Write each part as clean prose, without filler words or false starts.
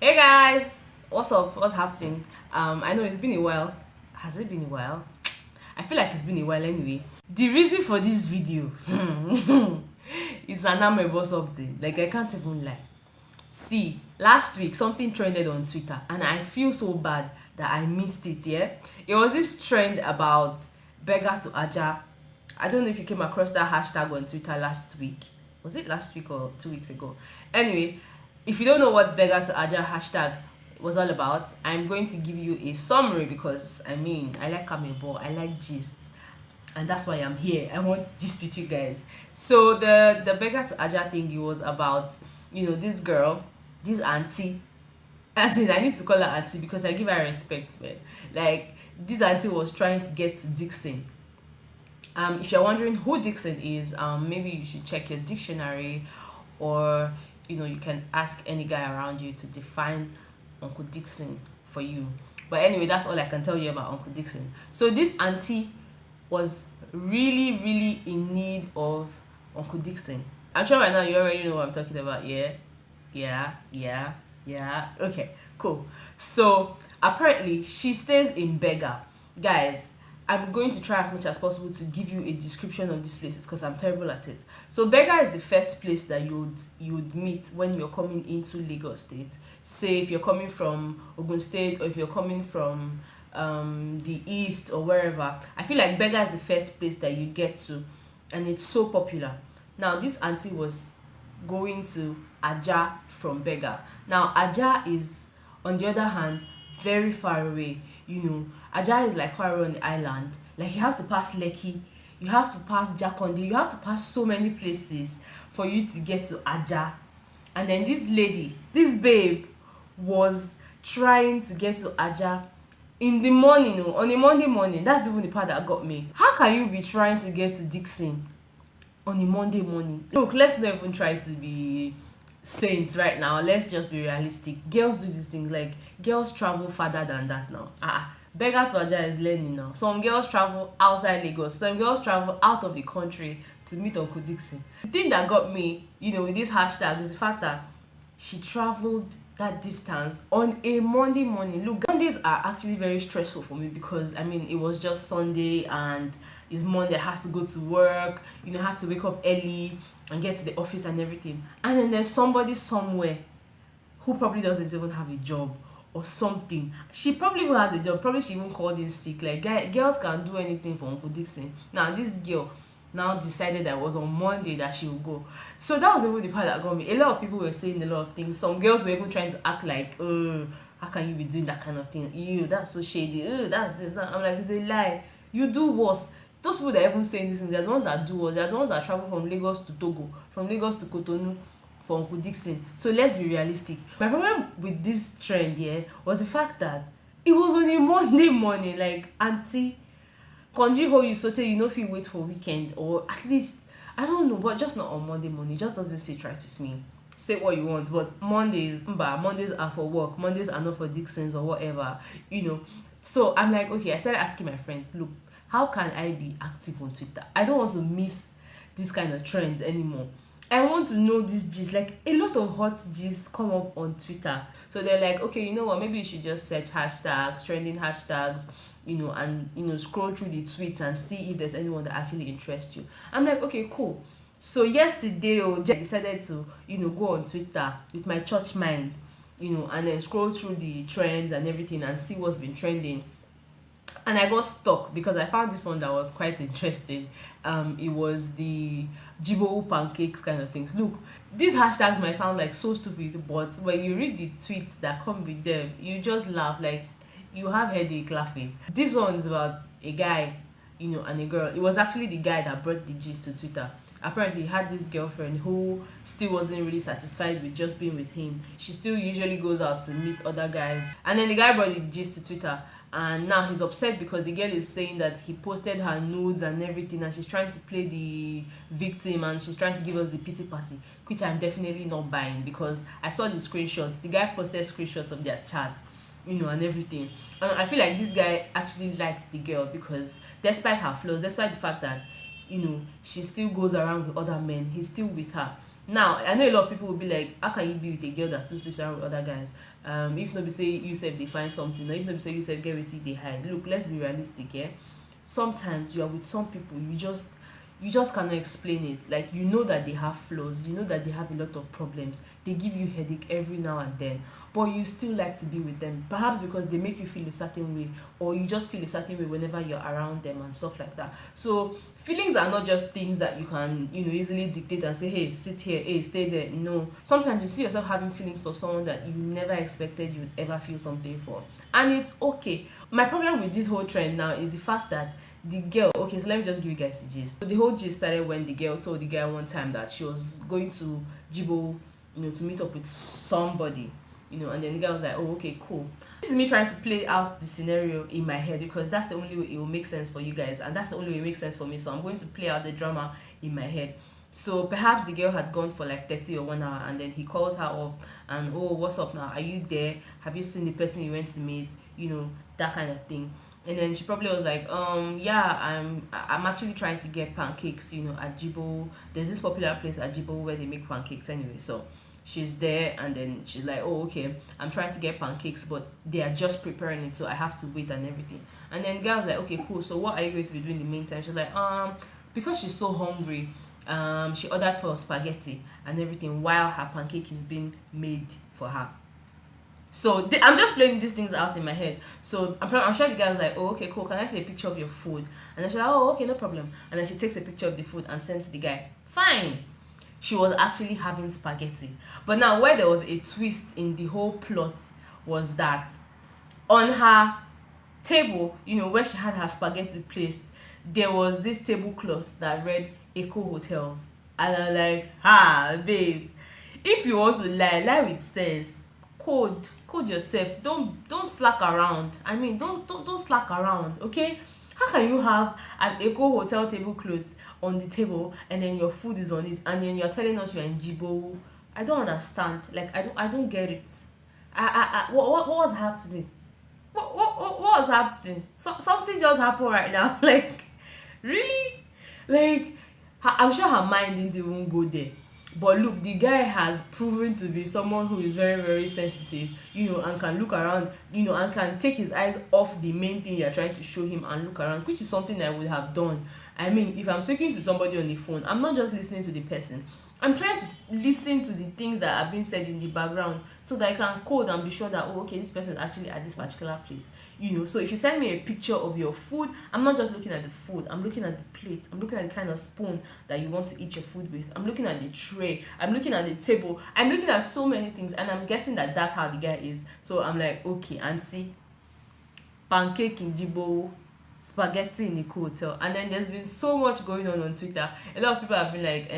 Hey guys, what's up? What's happening? I know it's been a while. Has it been a while? I feel like it's been a while anyway. The reason for this video, it's an amebos update. Like I can't even lie. See, last week something trended on Twitter, and I feel so bad that I missed it. Yeah, it was this trend about beggar to Aja. I don't know if you came across that hashtag on Twitter last week. Was it last week or 2 weeks ago? Anyway, if you don't know what beggar to Aja hashtag was all about, I'm going to give you a summary because I like Kamebo, I like gist, and that's why I'm here. I want to gist with you guys. So the beggar to Aja thing, it was about this girl, this auntie. As in, I need to call her auntie because I give her respect, man. Like this auntie was trying to get to Dixon. If you're wondering who Dixon is, maybe you should check your dictionary, or you can ask any guy around you to define Uncle Dixon for you. But anyway, that's all I can tell you about Uncle Dixon. So this auntie was really, really in need of Uncle Dixon. I'm sure by now you already know what I'm talking about. Yeah. Okay, cool. So apparently she stays in Beggar. Guys, I'm going to try as much as possible to give you a description of these places because I'm terrible at it. So Berger is the first place that you would meet when you're coming into Lagos State. Say if you're coming from Ogun State, or if you're coming from the east or wherever. I feel like Berger is the first place that you get to, and it's so popular. Now this auntie was going to Aja from Berger. Now Aja is, on the other hand, very far away. Aja is like far away on the island. Like you have to pass Lekki, you have to pass Jakonde, you have to pass so many places for you to get to Aja. And then this lady, this babe, was trying to get to Aja in the morning, on a Monday morning. That's even the part that got me. How can you be trying to get to Dixon on a Monday morning? Look, let's not even try to be saints right now. Let's just be realistic. Girls do these things. Like girls travel farther than that now. Beggar to Aja is learning now. Some girls travel outside Lagos. Some girls travel out of the country to meet Uncle Dixon. The thing that got me, with this hashtag is the fact that she traveled that distance on a Monday morning. Look, Mondays are actually very stressful for me because it was just Sunday and it's Monday. I have to go to work, I have to wake up early and get to the office and everything. And then there's somebody somewhere who probably doesn't even have a job or something. She probably even has a job. Probably she even called in sick. Like girls can do anything for Uncle Dixon. Now this girl now decided that it was on Monday that she would go. So that was even the part that got me. A lot of people were saying a lot of things. Some girls were even trying to act like, how can you be doing that kind of thing? Ew, that's so shady. That's this. I'm like, it's a lie. You do worse. Those people that are even saying this thing, there's ones that do worse. There's ones that travel from Lagos to Togo, from Lagos to Cotonou for Uncle Dixon. So let's be realistic. My problem with this trend here was the fact that it was on a Monday morning. Like, auntie, conjure how you sote, if you wait for weekend, or at least, I don't know, but just not on Monday morning. It just doesn't sit right with me. Say what you want, but Mondays are for work. Mondays are not for Dixons or whatever. So I'm like, okay, I started asking my friends, look, how can I be active on Twitter? I don't want to miss this kind of trends anymore. I want to know this gist. Like a lot of hot gists come up on Twitter. So they're like, okay, you know what, maybe you should just search hashtags, trending hashtags, and scroll through the tweets and see if there's anyone that actually interests you. I'm like, okay, cool. So yesterday, I decided to, go on Twitter with my church mind, and then scroll through the trends and everything and see what's been trending. And I got stuck because I found this one that was quite interesting. It was the Jibo pancakes kind of things. Look, these hashtags might sound like so stupid, but when you read the tweets that come with them, you just laugh. Like you have headache laughing. This one's about a guy, and a girl. It was actually the guy that brought the gist to Twitter. Apparently he had this girlfriend who still wasn't really satisfied with just being with him. She still usually goes out to meet other guys, and then the guy brought the gist to Twitter, and now he's upset because the girl is saying that he posted her nudes and everything, and she's trying to play the victim and she's trying to give us the pity party, which I'm definitely not buying because I saw the screenshots. The guy posted screenshots of their chat, and everything. And I feel like this guy actually liked the girl because despite her flaws, despite the fact that she still goes around with other men, he's still with her. Now, I know a lot of people will be like, how can you be with a girl that still sleeps around with other guys? If nobody say you said they find something, or if nobody say you said get with you, they hide. Look, let's be realistic, yeah. Sometimes you are with some people, you just cannot explain it. Like, you know that they have flaws, you know that they have a lot of problems, they give you headache every now and then, but you still like to be with them, perhaps because they make you feel a certain way, or you just feel a certain way whenever you're around them and stuff like that. So feelings are not just things that you can, easily dictate and say, hey, sit here, hey, stay there. No, sometimes you see yourself having feelings for someone that you never expected you'd ever feel something for, and it's okay. My problem with this whole trend now is the fact that the girl, okay, so let me just give you guys the gist. So the whole gist started when the girl told the guy one time that she was going to Jibo, to meet up with somebody, and then the guy was like, oh, okay, cool. This is me trying to play out the scenario in my head, because that's the only way it will make sense for you guys, and that's the only way it makes sense for me. So I'm going to play out the drama in my head. So perhaps the girl had gone for like 30 or 1 hour, and then he calls her up and, oh, what's up now? Are you there? Have you seen the person you went to meet? That kind of thing. And then she probably was like, yeah, I'm actually trying to get pancakes, at Jibo. There's this popular place at Jibo where they make pancakes anyway. So she's there, and then she's like, oh, okay, I'm trying to get pancakes, but they are just preparing it, so I have to wait and everything. And then the guy was like, okay, cool, so what are you going to be doing in the meantime? She's like, because she's so hungry, she ordered for spaghetti and everything while her pancake is being made for her. So I'm just playing these things out in my head. So I'm sure the guy was like, oh, okay, cool, can I see a picture of your food? And then she's like, oh, okay, no problem. And then she takes a picture of the food and sends to the guy. Fine. She was actually having spaghetti. But now, where there was a twist in the whole plot was that on her table, where she had her spaghetti placed, there was this tablecloth that read Eco Hotels. And I'm like, babe, if you want to lie with sense. Code yourself. Don't slack around. I mean, don't slack around, okay? How can you have an Eco Hotel tablecloth on the table, and then your food is on it, and then you're telling us you're in Jibo? I don't understand. Like, I don't get it. What was happening? What was happening? Something just happened right now. Like, really? Like, I'm sure her mind didn't even go there. But look, the guy has proven to be someone who is very, very sensitive, and can look around, and can take his eyes off the main thing you're trying to show him and look around, which is something I would have done. I mean, if I'm speaking to somebody on the phone, I'm not just listening to the person. I'm trying to listen to the things that are being said in the background, so that I can code and be sure that, oh, okay, this person is actually at this particular place. So if you send me a picture of your food, I'm not just looking at the food, I'm looking at the plate, I'm looking at the kind of spoon that you want to eat your food with, I'm looking at the tray, I'm looking at the table, I'm looking at so many things, and I'm guessing that that's how the guy is. So I'm like, okay, auntie, pancake in Jibo, spaghetti in the hotel. And then there's been so much going on Twitter. A lot of people have been like,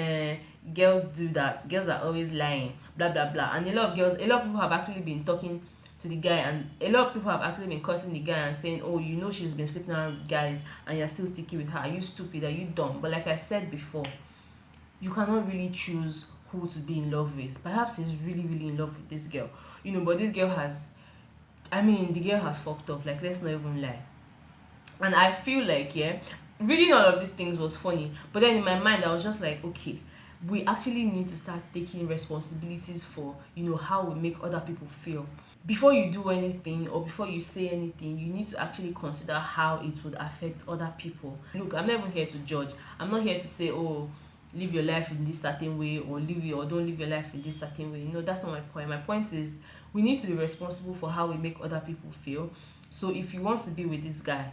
girls do that, girls are always lying, blah blah blah. And a lot of people have actually been talking to the guy, and a lot of people have actually been cursing the guy and saying, oh, she's been sleeping around with guys and you're still sticking with her. Are you stupid? Are you dumb? But like I said before, you cannot really choose who to be in love with. Perhaps he's really, really in love with this girl, but this girl the girl has fucked up. Like, let's not even lie. And I feel like, yeah, reading all of these things was funny, but then in my mind I was just like, okay, we actually need to start taking responsibilities for, how we make other people feel. Before you do anything, or before you say anything, you need to actually consider how it would affect other people. Look, I'm never here to judge. I'm not here to say, oh, live your life in this certain way, or don't live your life in this certain way. No, that's not my point. My point is, we need to be responsible for how we make other people feel. So if you want to be with this guy,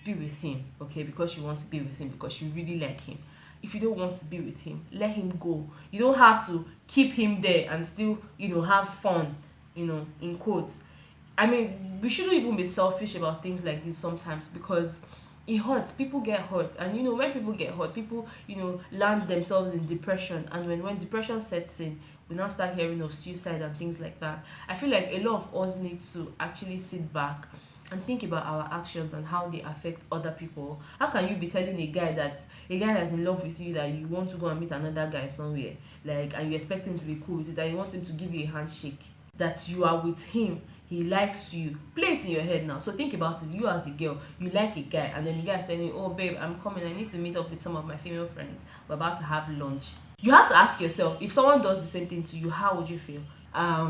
be with him, okay? Because you want to be with him, because you really like him. If you don't want to be with him, let him go. You don't have to keep him there and still, have fun, in quotes. I mean, we shouldn't even be selfish about things like this sometimes, because it hurts. People get hurt, and when people get hurt, people land themselves in depression, and when depression sets in, we now start hearing of suicide and things like that. I feel like a lot of us need to actually sit back and think about our actions and how they affect other people. How can you be telling a guy that's in love with you that you want to go and meet another guy somewhere, like, and you expect him to be cool with it, that you want him to give you a handshake, that you are with him, he likes you? Play it in your head now. So think about it. You as the girl, you like a guy, and then the guy is telling you, oh babe, I'm coming, I need to meet up with some of my female friends, we're about to have lunch. You have to ask yourself, if someone does the same thing to you, how would you feel? I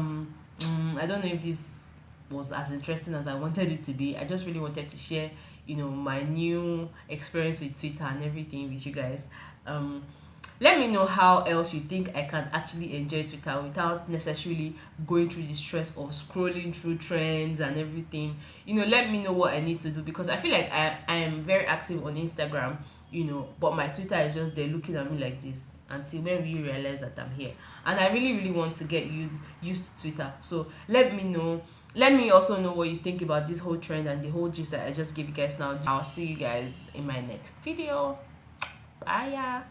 don't know if this was as interesting as I wanted it to be. I just really wanted to share, my new experience with Twitter and everything with you guys. um let me know how else you think I can actually enjoy Twitter without necessarily going through the stress of scrolling through trends and everything. Let me know what I need to do, because I feel like I am very active on Instagram, but my Twitter is just there looking at me like this until when we realize that I'm here. And I really, really want to get used to Twitter. So let me know. Let me also know what you think about this whole trend and the whole gist that I just gave you guys now. I'll see you guys in my next video. Bye. Yeah.